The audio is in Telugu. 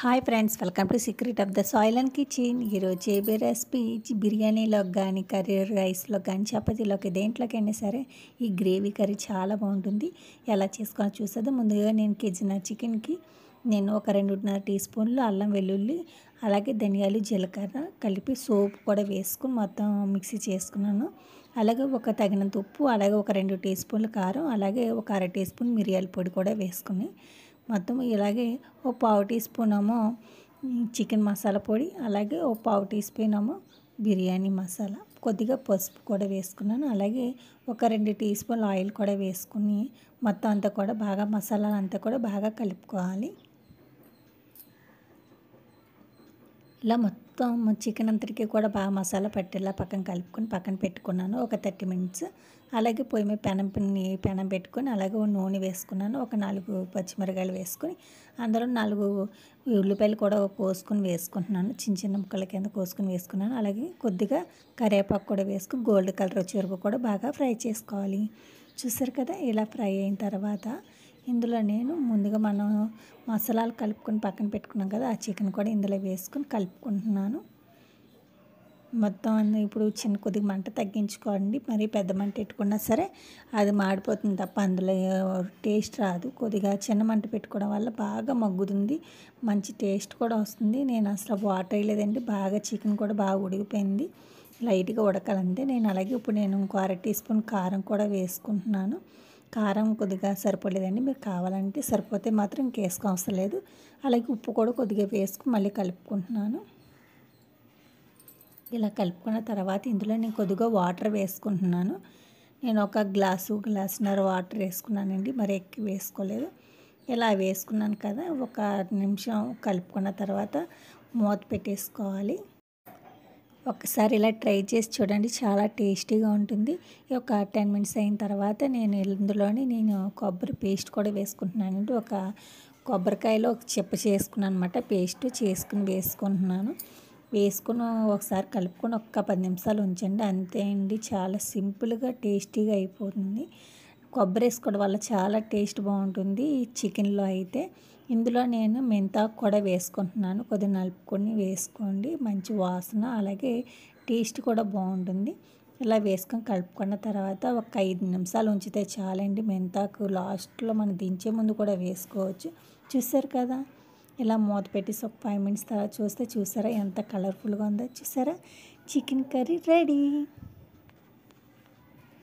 Hi friends, welcome to secret of the soil and kitchen. ఈరోజు చేయబోయే రెసిపీ బిర్యానీలోకి కానీ, కర్రీ రైస్లో కానీ, చపాతీలోకి దేంట్లోకైనా సరే ఈ గ్రేవీ కర్రీ చాలా బాగుంటుంది. ఎలా చేసుకోవాలో చూసేది. ముందుగా నేను కేజీన్నర చికెన్కి నేను ఒక 2.5 టీ స్పూన్లు అల్లం వెల్లుల్లి, అలాగే ధనియాలు జీలకర్ర కలిపి సోప్ కూడా వేసుకుని మొత్తం మిక్సీ చేసుకున్నాను. అలాగే ఒక తగినంత ఉప్పు, అలాగే ఒక 2 టీ స్పూన్లు కారం, అలాగే ఒక అర టీ స్పూన్ మిరియాల పొడి కూడా వేసుకుని మొత్తం ఇలాగే ఓ పావు టీ స్పూన్ ఏమో చికెన్ మసాలా పొడి, అలాగే ఓ పావు టీ స్పూన్ ఏమో బిర్యానీ మసాలా, కొద్దిగా పసుపు కూడా వేసుకున్నాను. అలాగే ఒక 2 టీ స్పూన్ల ఆయిల్ కూడా వేసుకుని మొత్తం అంతా కూడా బాగా మసాలా అంతా కూడా బాగా కలుపుకోవాలి. ఇలా మొత్తం చికెన్ అంతటికి కూడా బాగా మసాలా పట్టేలా పక్కన కలుపుకొని పక్కన పెట్టుకున్నాను ఒక 30 మినిట్స్. అలాగే పొయ్యి మీద పెనం పెట్టుకొని అలాగే నూనె వేసుకున్నాను. ఒక 4 పచ్చిమిరకాయలు వేసుకొని అందులో 4 ఉల్లిపాయలు కూడా కోసుకొని వేసుకుంటున్నాను. చిన్న చిన్న ముక్కల కింద కోసుకొని వేసుకున్నాను. అలాగే కొద్దిగా కరివేపాకు కూడా వేసుకుని గోల్డ్ కలర్ వచ్చే వరకు కూడా బాగా ఫ్రై చేసుకోవాలి. చూసారు కదా, ఇలా ఫ్రై అయిన తర్వాత ఇందులో నేను ముందుగా మనం మసాలాలు కలుపుకొని పక్కన పెట్టుకున్నాం కదా, ఆ చికెన్ కూడా ఇందులో వేసుకొని కలుపుకుంటున్నాను. మొత్తం ఇప్పుడు కొద్దిగా మంట తగ్గించుకోండి. మరీ పెద్ద మంట పెట్టుకున్నా సరే అది మాడిపోతుంది తప్ప అందులో టేస్ట్ రాదు. కొద్దిగా చిన్న మంట పెట్టుకోవడం వల్ల బాగా మగ్గుతుంది, మంచి టేస్ట్ కూడా వస్తుంది. నేను అసలు వాటర్ వేయలేదండి, బాగా చికెన్ కూడా బాగా ఉడికిపోయింది, లైట్గా ఉడకాలంటే. నేను అలాగే ఇప్పుడు నేను ఇంకో అర టీ స్పూన్ కారం కూడా వేసుకుంటున్నాను. కారం కొద్దిగా సరిపోలేదండి, మీరు కావాలంటే సరిపోతే మాత్రం ఇంకేసుకో అవసరం లేదు. అలాగే ఉప్పు కూడా కొద్దిగా వేసుకుని మళ్ళీ కలుపుకుంటున్నాను. ఇలా కలుపుకున్న తర్వాత ఇందులో నేను కొద్దిగా వాటర్ వేసుకుంటున్నాను. నేను ఒక గ్లాసున్నర వాటర్ వేసుకున్నానండి, మరి ఎక్కువ వేసుకోలేదు. ఇలా వేసుకున్నాను కదా, ఒక నిమిషం కలుపుకున్న తర్వాత మూత పెట్టేసుకోవాలి. ఒకసారి ఇలా ట్రై చేసి చూడండి, చాలా టేస్టీగా ఉంటుంది. ఒక 10 మినిట్స్ అయిన తర్వాత నేను కొబ్బరి పేస్ట్ కూడా వేసుకుంటున్నానండి. ఒక కొబ్బరికాయలో ఒక చిప్ప చేసుకున్నాను అనమాట, పేస్ట్ చేసుకుని వేసుకుంటున్నాను. వేసుకుని ఒకసారి కలుపుకొని ఒక్క 10 నిమిషాలు ఉంచండి, అంతే అండి. చాలా సింపుల్గా టేస్టీగా అయిపోతుంది. కొబ్బరి వేసుకోవడం వల్ల చాలా టేస్ట్ బాగుంటుంది ఈ చికెన్లో అయితే. ఇందులో నేను మెంతాకు కూడా వేసుకుంటున్నాను. కొద్దిగా నలుపుకొని వేసుకోండి, మంచి వాసన, అలాగే టేస్ట్ కూడా బాగుంటుంది. ఇలా వేసుకొని కలుపుకున్న తర్వాత ఒక 5 నిమిషాలు ఉంచితే చాలండి. మెంతాకు లాస్ట్లో మనం దించే ముందు కూడా వేసుకోవచ్చు. చూసారు కదా, ఇలా మూత పెట్టేసి ఒక 5 మినిట్స్ తర్వాత చూసారా ఎంత కలర్ఫుల్గా ఉందో. చూసారా, చికెన్ కర్రీ రెడీ.